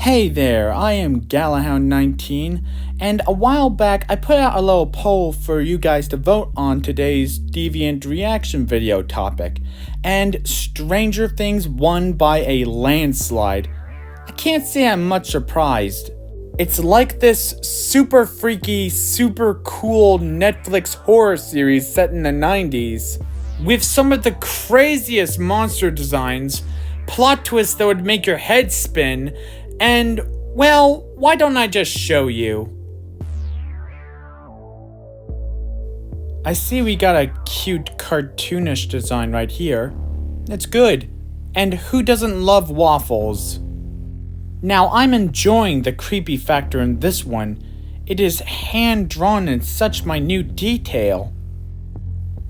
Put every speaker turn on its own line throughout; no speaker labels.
Hey there, I am Galahound19, and a while back I put out a little poll for you guys to vote on today's Deviant reaction video topic, and Stranger Things won by a landslide. I can't say I'm much surprised. It's like this super freaky, super cool Netflix horror series set in the 90s, with some of the craziest monster designs, plot twists that would make your head spin, and, well, why don't I just show you? I see we got a cute cartoonish design right here. It's good. And who doesn't love waffles? Now I'm enjoying the creepy factor in this one. It is hand-drawn in such minute detail.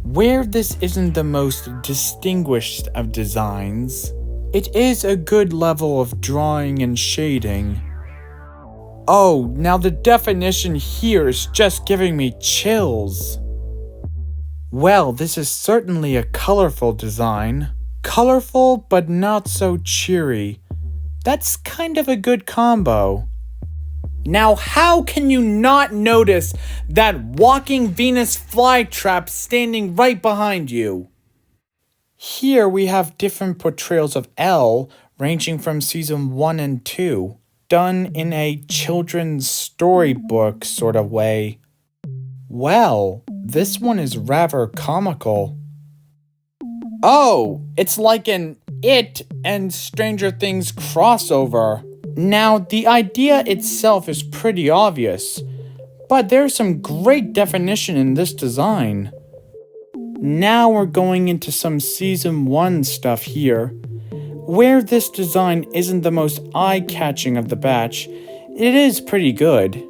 Where this isn't the most distinguished of designs, it is a good level of drawing and shading. Oh, now the definition here is just giving me chills. Well, this is certainly a colorful design. Colorful, but not so cheery. That's kind of a good combo. Now, how can you not notice that walking Venus flytrap standing right behind you? Here we have different portrayals of Elle, ranging from season 1 and 2, done in a children's storybook sort of way. Well, this one is rather comical. Oh, it's like an It and Stranger Things crossover. Now, the idea itself is pretty obvious, but there's some great definition in this design. Now we're going into some season 1 stuff here. Where this design isn't the most eye-catching of the batch, it is pretty good.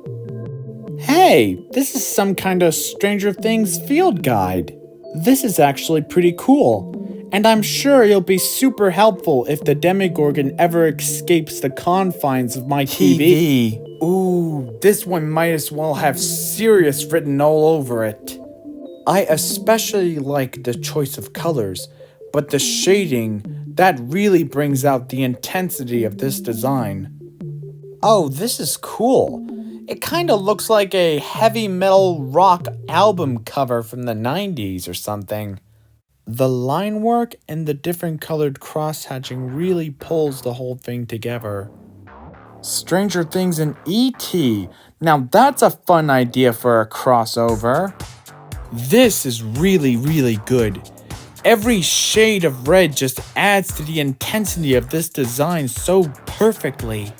Hey, this is some kind of Stranger Things field guide. This is actually pretty cool, and I'm sure it'll be super helpful if the Demogorgon ever escapes the confines of my TV. Ooh, this one might as well have serious written all over it. I especially like the choice of colors, but the shading, that really brings out the intensity of this design. Oh, this is cool. It kinda looks like a heavy metal rock album cover from the 90s or something. The line work and the different colored cross-hatching really pulls the whole thing together. Stranger Things and E.T. Now that's a fun idea for a crossover. This is really good. Every shade of red just adds to the intensity of this design so perfectly.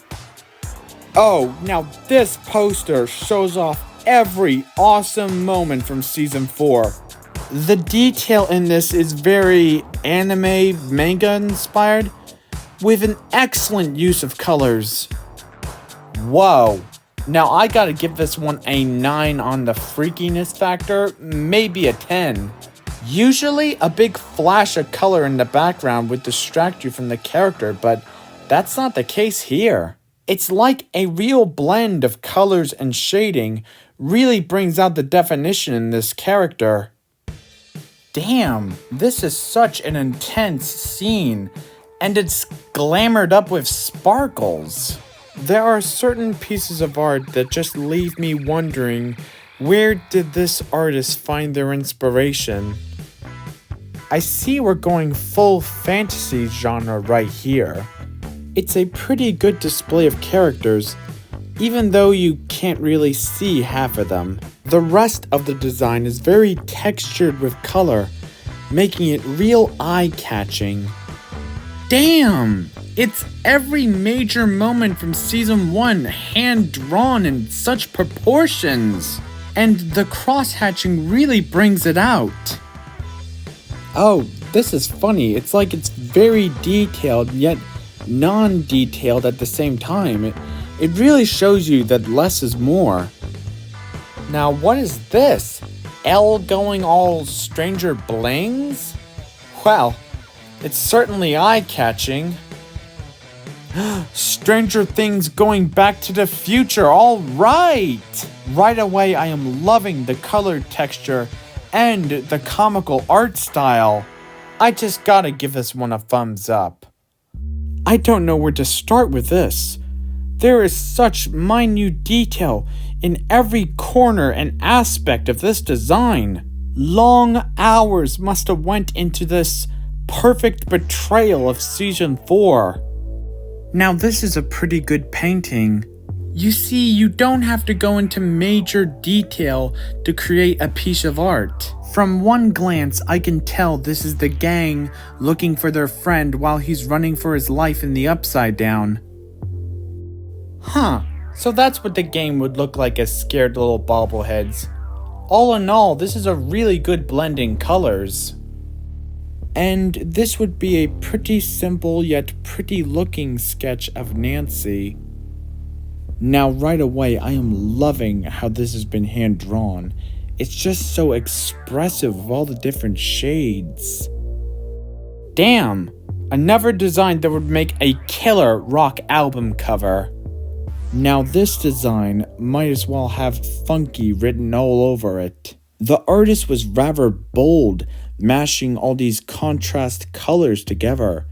Oh, now this poster shows off every awesome moment from season 4. The detail in this is very anime manga inspired, with an excellent use of colors. Whoa. Now I gotta give this one a 9 on the freakiness factor, maybe a 10. Usually a big flash of color in the background would distract you from the character, but that's not the case here. It's like a real blend of colors and shading really brings out the definition in this character. Damn, this is such an intense scene, and it's glamored up with sparkles. There are certain pieces of art that just leave me wondering, where did this artist find their inspiration? I see we're going full fantasy genre right here. It's a pretty good display of characters, even though you can't really see half of them. The rest of the design is very textured with color, making it real eye-catching. Damn! It's every major moment from season 1 hand-drawn in such proportions, and the cross-hatching really brings it out. Oh, this is funny. It's like it's very detailed, yet non-detailed at the same time. It really shows you that less is more. Now, what is this? Elle going all Stranger Blings? Well, it's certainly eye-catching. Stranger Things going back to the future, all right! Right away, I am loving the color texture and the comical art style. I just gotta give this one a thumbs up. I don't know where to start with this. There is such minute detail in every corner and aspect of this design. Long hours must have went into this perfect betrayal of Season 4. Now this is a pretty good painting. You see, you don't have to go into major detail to create a piece of art. From one glance, I can tell this is the gang looking for their friend while he's running for his life in the Upside Down. Huh, so that's what the game would look like as scared little bobbleheads. All in all, this is a really good blend in colors. And this would be a pretty simple yet pretty looking sketch of Nancy. Now right away, I am loving how this has been hand drawn. It's just so expressive of all the different shades. Damn, another design that would make a killer rock album cover. Now this design might as well have funky written all over it. The artist was rather bold, mashing all these contrast colors together,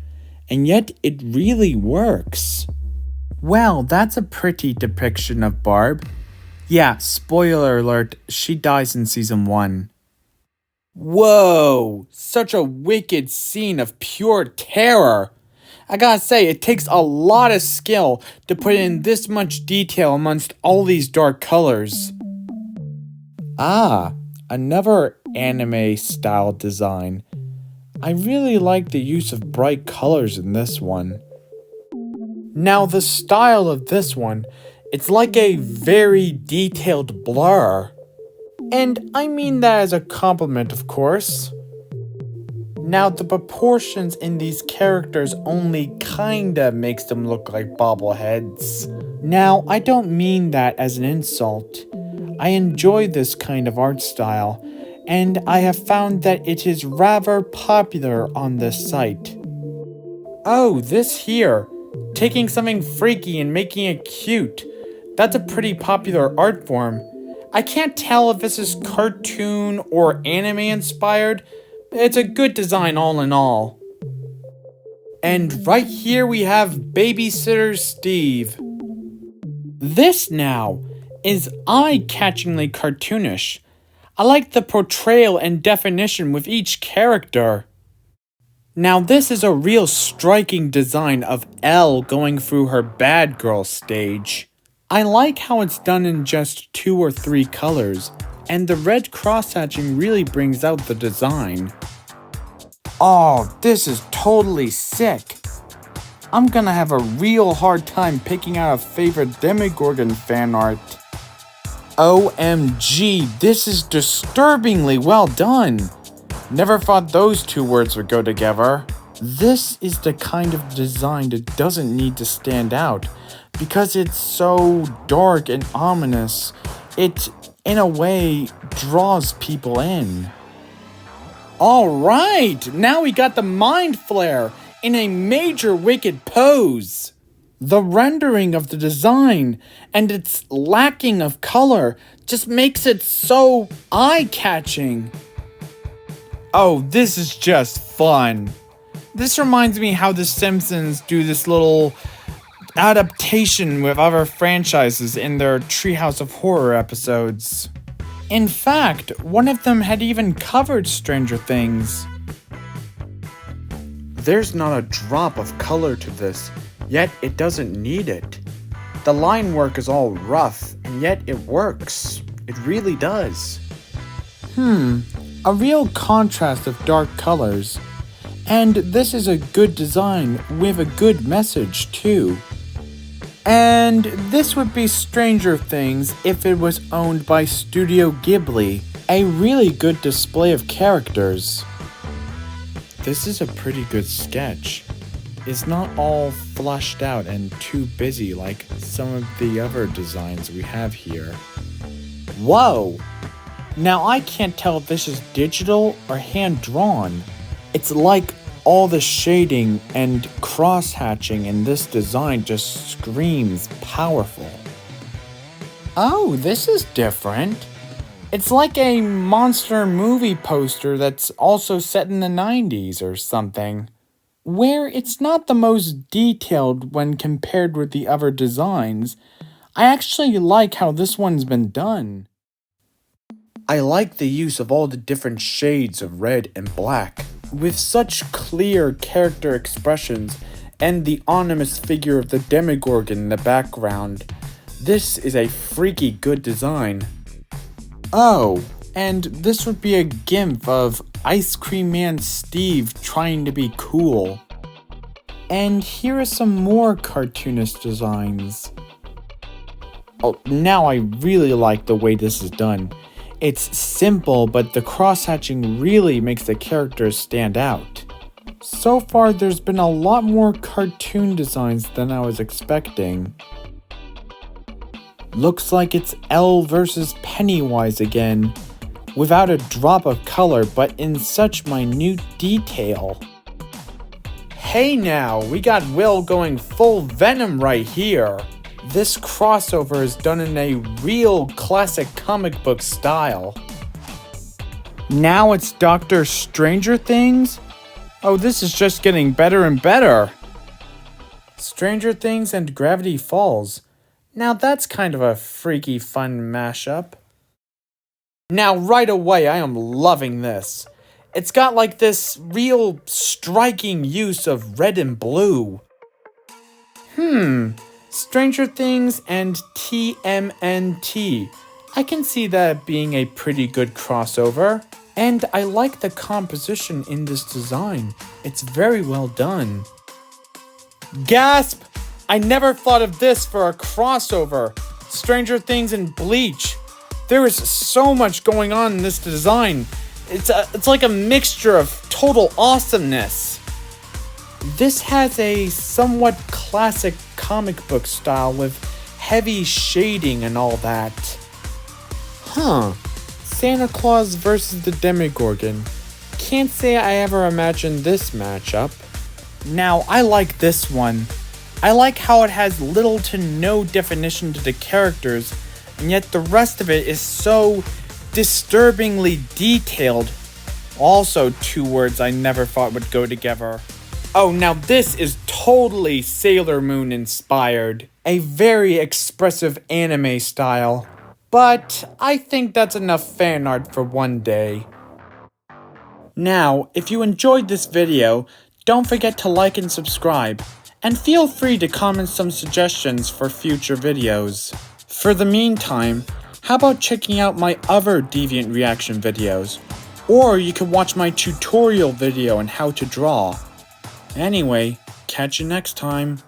and yet it really works. Well, that's a pretty depiction of Barb. Yeah, spoiler alert, she dies in Season 1. Whoa, such a wicked scene of pure terror. I gotta say, it takes a lot of skill to put in this much detail amongst all these dark colors. Ah, another anime-style design. I really like the use of bright colors in this one. Now the style of this one, it's like a very detailed blur. And I mean that as a compliment, of course. Now the proportions in these characters only kinda makes them look like bobbleheads. Now I don't mean that as an insult. I enjoy this kind of art style, and I have found that it is rather popular on this site. Oh, this here. Taking something freaky and making it cute. That's a pretty popular art form. I can't tell if this is cartoon or anime inspired. It's a good design all in all. And right here we have Babysitter Steve. This now is eye-catchingly cartoonish. I like the portrayal and definition with each character. Now this is a real striking design of Elle going through her bad girl stage. I like how it's done in just 2 or 3 colors, and the red cross-hatching really brings out the design. Oh, this is totally sick. I'm gonna have a real hard time picking out a favorite Demogorgon fan art. OMG, this is disturbingly well done. Never thought those 2 words would go together. This is the kind of design that doesn't need to stand out because it's so dark and ominous. It, in a way, draws people in. Alright, now we got the Mind Flare in a major wicked pose. The rendering of the design and its lacking of color just makes it so eye-catching. Oh, this is just fun. This reminds me how The Simpsons do this little adaptation with other franchises in their Treehouse of Horror episodes. In fact, one of them had even covered Stranger Things. There's not a drop of color to this, yet it doesn't need it. The line work is all rough, and yet it works. It really does. A real contrast of dark colors. And this is a good design with a good message too. And this would be Stranger Things if it was owned by Studio Ghibli. A really good display of characters. This is a pretty good sketch. It's not all flushed out and too busy like some of the other designs we have here. Whoa! Now I can't tell if this is digital or hand-drawn. It's like all the shading and cross-hatching in this design just screams powerful. Oh, this is different. It's like a monster movie poster that's also set in the 90s or something. where it's not the most detailed when compared with the other designs, I actually like how this one's been done. I like the use of all the different shades of red and black, with such clear character expressions and the ominous figure of the Demogorgon in the background. This is a freaky good design. Oh, and this would be a GIF of Ice Cream Man Steve trying to be cool. And here are some more cartoonist designs. Oh, now I really like the way this is done. It's simple, but the cross-hatching really makes the characters stand out. So far, there's been a lot more cartoon designs than I was expecting. Looks like it's Elle versus Pennywise again, without a drop of color, but in such minute detail. Hey now, we got Will going full Venom right here. This crossover is done in a real classic comic book style. Now it's Dr. Stranger Things? Oh, this is just getting better and better. Stranger Things and Gravity Falls. Now that's kind of a freaky fun mashup. Now right away I am loving this. It's got like this real striking use of red and blue. Stranger Things and TMNT. I can see that being a pretty good crossover. And I like the composition in this design. It's very well done. Gasp! I never thought of this for a crossover. Stranger Things and Bleach. There is so much going on in this design. It's like a mixture of total awesomeness. This has a somewhat classic comic book style with heavy shading and all that. Santa Claus versus the Demogorgon. Can't say I ever imagined this matchup. Now, I like this one. I like how it has little to no definition to the characters, and yet the rest of it is so disturbingly detailed. Also, two words I never thought would go together. Oh, now this is totally Sailor Moon inspired. A very expressive anime style. But I think that's enough fan art for one day. Now, if you enjoyed this video, don't forget to like and subscribe. And feel free to comment some suggestions for future videos. For the meantime, how about checking out my other Deviant reaction videos? Or you can watch my tutorial video on how to draw. Anyway, catch you next time.